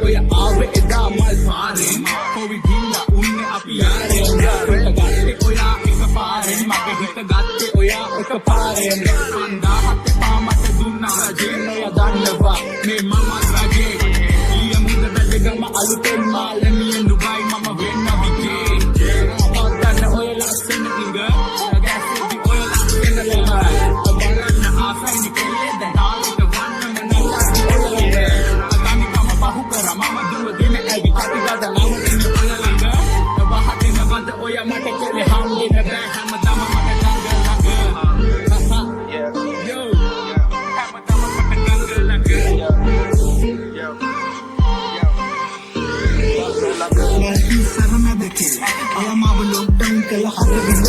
ඔය ආවේ එදා මල් පාරෙන් කොවිඩ් හින්දා උන්නේ අපි යාරෙන් ගත්තේ ඔයා එකපාරෙන් මගේ හිත ගත්තේ ඔයා එකපාරෙන් 5000ක් පාමට දුන්නා රජෙන් ඔය දන්නවා මේ මම රජේ ඊය මුද බැලගම අලුතෙන් මාළමිය නුබයි මම වෙන්න විකේ අපතන්න ඔය ලස්සන ඉඟ ගැස්සෙදි ඔය ලස්සන ලෙම බලන්න ආසයිනි කෙල්ලේ දැන් ආවිත වන්නම නැල්ලක් ඔය අතනි මම බහු කර මම දුව දෙන ඇවි කටි ගද නම දෙන ඔය ළඟ වහදෙන වද ඔය මට කෙලේ හම්බෙන්න බෑ හැමදාම මට ළඟ yo හැමදාම මට ළඟ සරණ දෙකේ අයම ලොක්ඩවුන් කළ හදගෙන